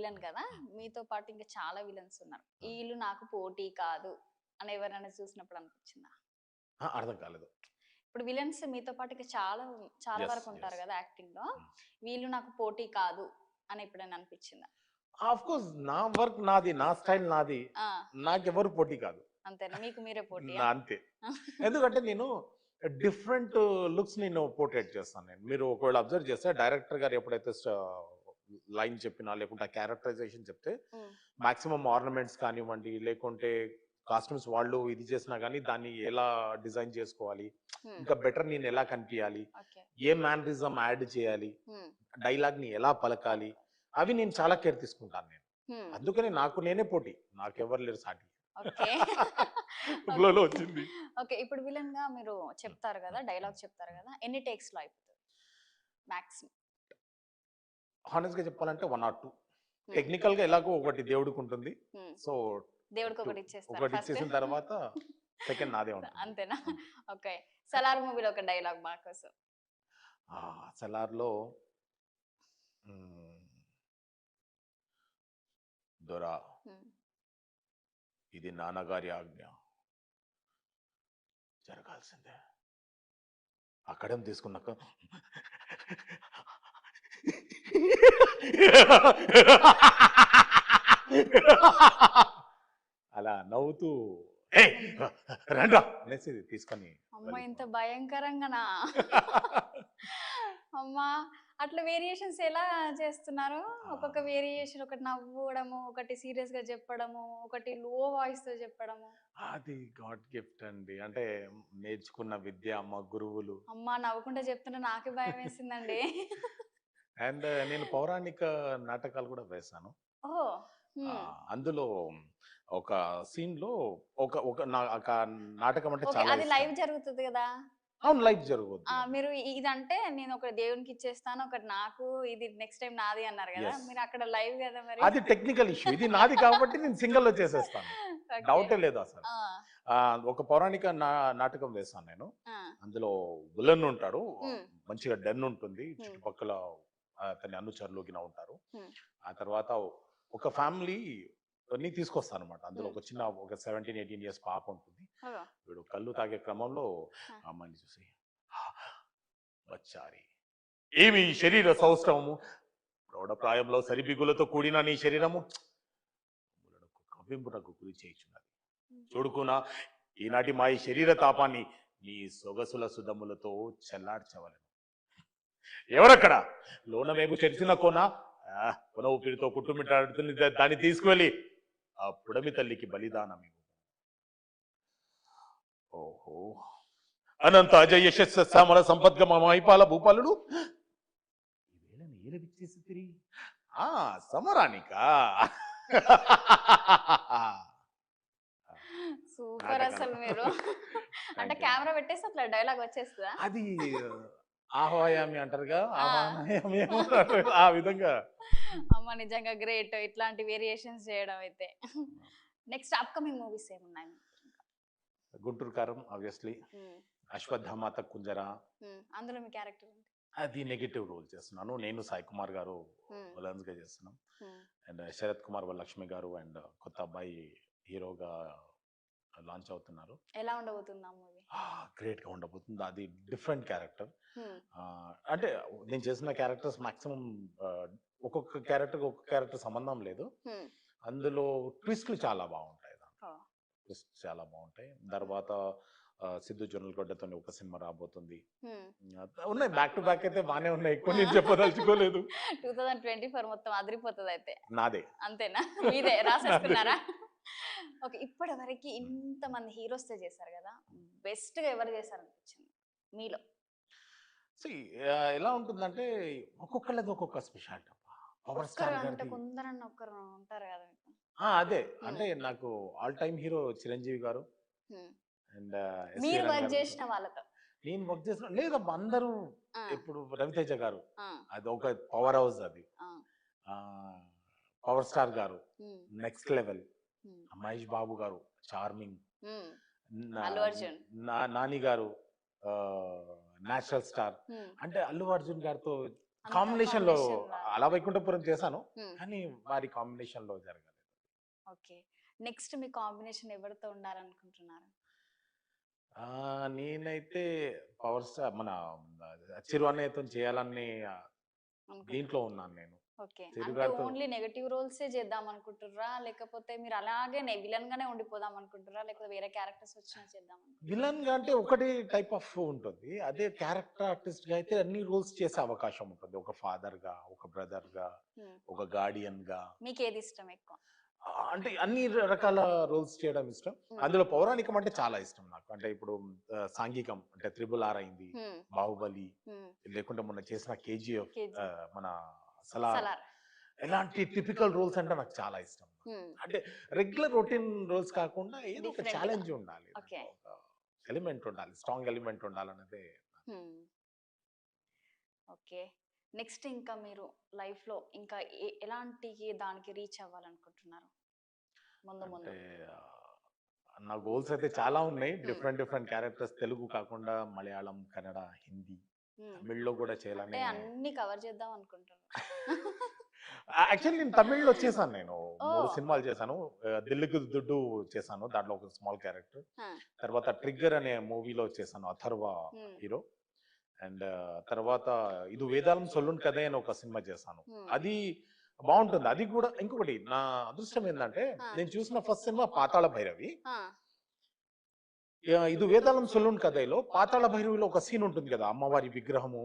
Villain కదా, మీతో పాటు ఇంకా చాలా విలన్స్ ఉన్నారు. వీళ్ళు నాకు పోటీ కాదు అని ఎవరైనా చూసినప్పుడు అనిపించిందా? అర్థం కాలేదు. ఇప్పుడు విలన్స్ మీతో పాటు ఇంకా చాలా చాలా ఎస్ వరకు ఉంటారు ఎస్ కదా యాక్టింగ్ లో, వీళ్ళు నాకు పోటీ కాదు అని ఎప్పుడైనా అనిపించిందా? ఆఫ్ కోర్స్ నా వర్క్ నాది, నా స్టైల్ నాది, ఆ, నాకెవరు పోటీ కాదు. అంతేనా? మీకు మీరే పోటీయా? నా అంతే. ఎందుకంటే నేను డిఫరెంట్ లుక్స్ నేను పోర్ట్రేట్ చేస్తాను. నేను మీరు ఒకవేళ అబ్జర్వ్ చేస్తే డైరెక్టర్ గారు ఎప్పుడైతే లైన్ చెప్పినా లేకుంటే క్యారెక్టరైజేషన్ చెప్తే ఉమ్, మాక్సిమం ఆర్నమెంట్స్ కానివ్వండి లేకుంటే కాస్ట్యూమ్స్ వాళ్ళు ఇది చేసినా కానీ దాన్ని ఎలా డిజైన్ చేసుకోవాలి, ఉమ్, ఇంకా బెటర్ నేను ఎలా కనిపించాలి, ఓకే. ఏ మేనరిజం యాడ్ చేయాలి, ఉమ్, డైలాగ్ ని ఎలా పలకాలి, అవి నేను చాలా కేర్ తీసుకుంటాను నేను. ఉమ్, అందుకని నాకు నేనే పోటీ, నాకెవరు లేరు సాటి. ఓకే. ఫ్లోలో వచ్చింది. ఓకే, ఇప్పుడు విలన్ గా మీరు చెప్తారు కదా, డైలాగ్ చెప్తారు కదా, ఎన్ని టేక్స్ లో అయిపోతుంది మాక్సిమం? హానెస్ట్ గా చెప్పాలంటే 1 or 2. టెక్నికల్ గా ఎలాగో ఒకటి దేవుడికి ఉంటుంది. సో దేవుడికి ఒకటి ఇచ్చేస్తారు ఫస్ట్. ఇచ్చేసిన తర్వాత సెకండ్ నాదే ఉంటుంది. అంతేనా? ఓకే. సలార్ మూవీలో ఒక డైలాగ్ మా కోసం. సలార్లో దొరా ఇది నాన్నగారి ఆజ్ఞ, జరగాల్సిందే. అక్కడేం తీసుకున్నాక అలా నవ్వుతూ రండ్రా అనేసి తీసుకొని అమ్మ, ఇంత భయంకరంగానా? అమ్మా, అట్లా వేరియేషన్స్ ఎలా చేస్తున్నారు? ఒక్కొక్క వేరియేషన్, ఒకటి నవ్వడము, ఒకటి సీరియస్ గా చెప్పడము, ఒకటి లో వాయిస్ తో చెప్పడము. అది గాడ్ గిఫ్ట్ అండి. అంటే నేర్చుకున్న విద్య, మా గురువులు. అమ్మా, నవ్వుకుంటే చెప్తుంటే నాకే భయం వేసిందండి. అండ్ నేను పౌరాణిక నాటకాలు కూడా వేశాను. ఓహో. అందులో ఒక సీన్ లో ఒక ఒక నాటకం అంటే ఓకే, చాలా అది లైవ్ జరుగుతుంది కదా? అవును, లైవ్ జరుగుతుంది. మీరు ఇదంటే నేను ఒకటి దేవునికి ఇచ్చేస్తాను, ఒకటి నాకు, ఇది నెక్స్ట్ టైం నాది అన్నారు కదా, Yes. మీరు అక్కడ లైవ్ కదా మరి? అది టెక్నికల్ ఇష్యూ, ఇది నాది కాబట్టి నేను సింగిల్ లో చేసేస్తాను. Okay. డౌటే లేదు అసలు. ఆ, ఒక పౌరాణిక నాటకం వేశాను నేను. ఆ, అందులో విలన్ ఉంటాడు, Hmm. మంచిగా డెన్ ఉంటుంది, చుట్టుపక్కల అతని అనుచరులు గిన ఉంటారు. Hmm. ఆ తర్వాత ఒక ఫ్యామిలీ ని తీసుకొస్తాను అనమాట. అందులో ఒక చిన్న ఒక 17-18 ఇయర్స్ పాప ఉంటుంది. ఓ, వీడు కళ్ళు తాగే క్రమంలో ఆ అమ్మాయిని చూసి, వచ్చారి ఏమి ఈ శరీర సౌష్ఠవము, ప్రౌఢప్రాయంలో సరిబిగులతో కూడిన నీ శరీరము కవ్వింపునకు గురి చేయుచున్నది. చూడుకునా ఈనాటి మా ఈ శరీర తాపాన్ని నీ సొగసుల సుధములతో చల్లార్చవలను. ఎవరక్కడ లోనమేపు చెరిసిన కొన ఊపిరితో కుట్టుమిట్టాడుతుంది, దాన్ని తీసుకువెళ్ళి ఆ పుడమి తల్లికి బలిదానమి. ఓహో, అనంత అజయ యశస్సు శ్యామల సంపద్గమ మహిపాల భూపాలుడు ఈవేళ నేల విచ్చేసి తిరిగి సమరానిక. సూపర్ అసలు మీరు. అంటే కెమెరా పెట్టేసి అట్లా డైలాగ్ వచ్చేస్తుందా? అది ఆహ్వాయామి అంటారుగా, ఆహ్వాయామి ఆ విధంగా. అమ్మ, నిజంగా గ్రేట్ ఇట్లాంటి వేరియేషన్స్ చేయడం అయితే. నెక్స్ట్ అప్కమింగ్ మూవీస్ ఏమున్నాయి? గుంటూరు కారం ఆబ్వియస్లీ, అశ్వత్థామాత కుంజరా, అందులో మీ క్యారెక్టర్ అది నెగిటివ్ రోల్ చేస్తున్నాను. నేను సాయి కుమార్ గారు విలన్స్ గా చేస్తున్నాం. అండ్ శరత్ కుమార్ లక్ష్మి గారు అండ్ కొత్త అబ్బాయి హీరోగా లాంచ్ అవుతున్నారు. ఎలా ఉండబోతుంది ఆ మూవీ? గ్రేట్ గా ఉండబోతుంది. అది డిఫరెంట్ క్యారెక్టర్. అంటే నేను చేసిన క్యారెక్టర్స్ మాక్సిమం ఒక్కొక్క క్యారెక్టర్ సంబంధం లేదు. అందులో ట్విస్ట్లు చాలా బాగుంటాయి, ట్విస్ట్ చాలా బాగుంటాయి. తర్వాత సిద్ధు జొన్నలగడ్డతో ఒక సినిమా రాబోతుంది. ఉన్నాయి, బ్యాక్ టు బ్యాక్ అయితే బానే ఉన్నాయి, ఎక్కువ నేను చెప్పదలుచుకోలేదు. 2024 మొత్తం అదిరిపోతుంది అయితే. నాదే. అంతేనా? మీదే రాసేసుకున్నారా? ఓకే, ఇప్పటి వరకు ఇంతమంది హీరోస్ తో చేశారు కదా, బెస్ట్ గా ఎవరు చేశారనిపించింది మీలో? ఎలా ఉంటుందంటే ఒక్కొక్కళ్ళది ఒక్కొక్క స్పెషాలిటీ. పవర్ స్టార్ అంటే కొందరన్న ఒక్కరు ఉంటారు కదా మీకు. అదే అంటే నాకు ఆల్ టైమ్ హీరో చిరంజీవి గారు. అండ్ మీరు వర్క్ చేసిన వాళ్ళతో నేను వర్క్ చేసిన లేదా అందరూ. ఇప్పుడు రవితేజ గారు, అది ఒక పవర్ హౌస్, అది పవర్ స్టార్ గారు నెక్స్ట్ లెవెల్. మహేష్ బాబు గారు చార్మింగ్, నాని గారు నేచురల్ స్టార్. అంటే అల్లు అర్జున్ గారితో అంత కాంబినేషన్ లో combination రాదు. అలా వైకుంఠపురం చేశాను, Hmm. కానీ వారి కాంబినేషన్ లో జరగాలి. ఓకే. నెక్స్ట్ మీ కాంబినేషన్ ఎవరితో ఉండాలనుకుంటున్నారు? నేనైతే పవర్ స్టార్ మన చిరువన్నయ్యతో చేయాలని దీంట్లో ఉన్నాను నేను. ఓకే. చిరు అంటే గారితో ఓన్లీ నెగటివ్ రోల్సే చేద్దాం అనుకుంటుర్రా? లేకపోతే మీరు అలాగే విలన్ గానే ఉండిపోదాం అనుకుంటుర్రా? లేకపోతే వేరే క్యారెక్టర్స్ వచ్చినా చేద్దాం అనుకుంటుర్రా? విలన్ గా అంటే ఒకటి టైప్ ఆఫ్ ఉంటుంది, అదే క్యారెక్టర్ ఆర్టిస్ట్ గా అయితే అన్ని రోల్స్ చేసే అవకాశం ఉంటుంది. ఒక ఫాదర్ గా, ఒక బ్రదర్ గా, Hmm. ఒక గార్డియన్ గా, మీకేది ఇష్టం ఎక్కువ? అంటే అన్ని రకాల రోల్స్ చేయడం ఇష్టం. Hmm. అందులో పౌరాణికం అంటే చాలా ఇష్టం నాకు. అంటే ఇప్పుడు సాంఘికం అంటే 3RR అయింది, Hmm. బాహుబలి, Hmm. లేకుంటే మొన్న చేసిన కేజీఎఫ్, KG. మన సలార్, సలార్. ఇలాంటి టిపికల్ రోల్స్ అంటే నాకు చాలా ఇష్టం. Hmm. అంటే రెగ్యులర్ రొటీన్ రోల్స్ కాకుండా ఏదో ఒక Different గా. ఛాలెంజ్ ఉండాలి, Okay. ఒక ఎలిమెంట్ ఉండాలి, స్ట్రాంగ్ ఎలిమెంట్ ఉండాలనేది. Hmm. ఓకే. నెక్స్ట్ ఇంకా మీరు లైఫ్ లో ఇంకా ఎలాంటి దానికి రీచ్ అవ్వాలనుకుంటున్నారు ముందు ముందు? అంటే నా గోల్స్ అయితే చాలా ఉన్నాయి. Hmm. డిఫరెంట్ క్యారెక్టర్స్, తెలుగు కాకుండా మలయాళం, కన్నడ, హిందీ, Hmm. తమిళ్లో కూడా అంటే చేయాలని. అన్ని కవర్ చేద్దాం అనుకుంటున్నారు. యాక్చువల్లీ నేను తమిళ్లో చేశాను, నేను ఓ. 3 సినిమాలు చేశాను. దిల్లుకు దుడ్డు చేశాను, దాంట్లో ఒక స్మాల్ క్యారెక్టర్. Huh. తర్వాత ట్రిగ్గర్ అనే మూవీలో చేశాను, అథర్వ Hmm. హీరో. అండ్ తర్వాత ఇది వేదాలం సొల్లున్ కథ అని ఒక సినిమా చేశాను, Hmm. అది బాగుంటుంది. అది కూడా ఇంకొకటి నా అదృష్టం ఏంటంటే, నేను చూసిన ఫస్ట్ సినిమా పాతాళ భైరవి. Huh. ఇది వేదాలం సొల్లున్ కథలో పాతాళ భైరవిలో ఒక సీన్ ఉంటుంది కదా, అమ్మవారి విగ్రహము